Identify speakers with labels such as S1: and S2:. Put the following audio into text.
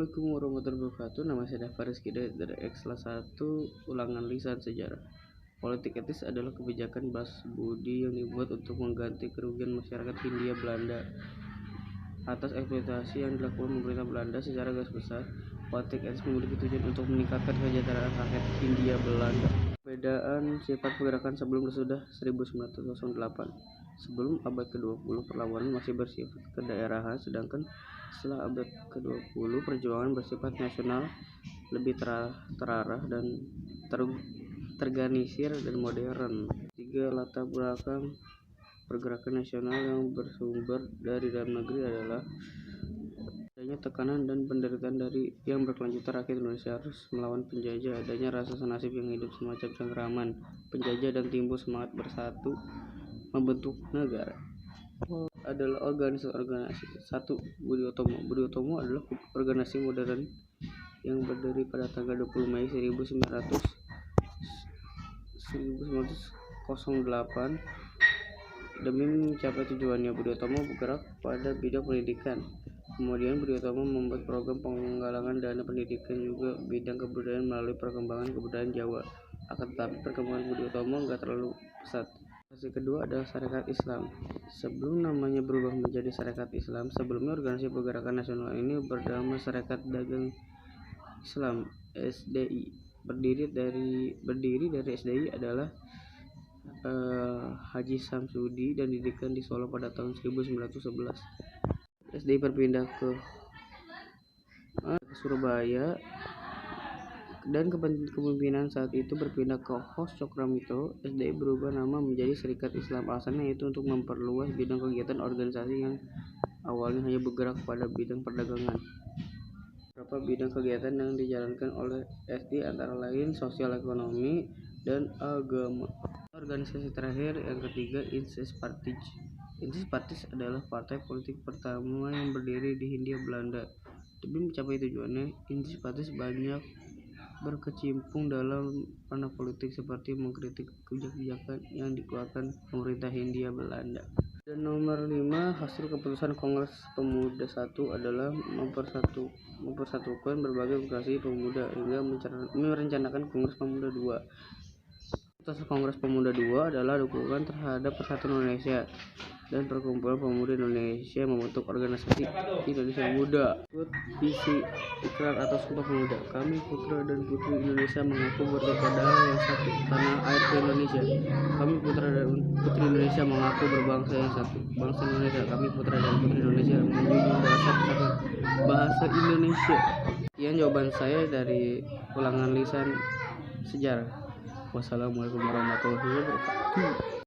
S1: Assalamualaikum warahmatullahi wabarakatuh. Nama saya Faris Hidayat dari kelas 1 Ulangan Lisan Sejarah. Politik etis adalah kebijakan balas budi yang dibuat untuk mengganti kerugian masyarakat Hindia Belanda atas eksploitasi yang dilakukan pemerintah Belanda secara garis besar. Politik etis memiliki tujuan untuk meningkatkan kesejahteraan rakyat Hindia Belanda. Perbedaan sifat pergerakan sebelum dan sesudah 1908. Sebelum abad ke-20, perlawanan masih bersifat kedaerahan, sedangkan setelah abad ke-20, perjuangan bersifat nasional, lebih terarah dan terorganisir dan modern. 3. Latar belakang pergerakan nasional yang bersumber dari dalam negeri adalah adanya tekanan dan penderitaan dari yang berkelanjutan. Rakyat Indonesia harus melawan penjajah, adanya rasa senasib yang hidup semacam cengkeraman penjajah, dan timbul semangat bersatu membentuk negara. Adalah organisasi. 1. Budi Utomo adalah organisasi modern yang berdiri pada tanggal 20 Mei 1908 demi mencapai tujuannya. Budi Utomo bergerak pada bidang pendidikan. Kemudian Budi Utomo membuat program penggalangan dana pendidikan, juga bidang kebudayaan melalui perkembangan kebudayaan Jawa. Akan tetapi perkembangan Budi Utomo enggak terlalu pesat. Organisasi kedua adalah Sarekat Islam. Sebelum namanya berubah menjadi Sarekat Islam, sebelumnya organisasi pergerakan nasional ini bernama Sarekat Dagang Islam (SDI). Berdiri dari SDI adalah Haji Samsudi dan didirikan di Solo pada tahun 1911. SDI berpindah ke Surabaya dan kepemimpinan saat itu berpindah ke Hos Cokramito. SDI berubah nama menjadi Serikat Islam. Alasannya itu untuk memperluas bidang kegiatan organisasi yang awalnya hanya bergerak pada bidang perdagangan. Beberapa bidang kegiatan yang dijalankan oleh SDI antara lain sosial, ekonomi, dan agama. Organisasi terakhir yang ketiga, Insis Partij. Insis Partij adalah partai politik pertama yang berdiri di Hindia Belanda. Demi mencapai tujuannya, Insis Partij banyak berkecimpung dalam ranah politik seperti mengkritik kebijakan yang dikeluarkan pemerintah Hindia Belanda. Dan nomor 5, hasil keputusan Kongres Pemuda 1 adalah mempersatukan berbagai organisasi pemuda hingga merencanakan Kongres Pemuda 2. Keputusan Kongres Pemuda 2 adalah dukungan terhadap Persatuan Indonesia dan Perkumpulan Pemuda Indonesia membentuk organisasi Indonesia Muda. Isi ikrar atau Sumpah Pemuda. Kami putra dan putri Indonesia mengaku berkepada yang satu, tanah air Indonesia. Kami putra dan putri Indonesia mengaku berbangsa yang satu, bangsa Indonesia. Kami putra dan putri Indonesia menjunjung bahasa Indonesia. Sekian jawaban saya dari Ulangan Lisan Sejarah. Wassalamualaikum warahmatullahi wabarakatuh.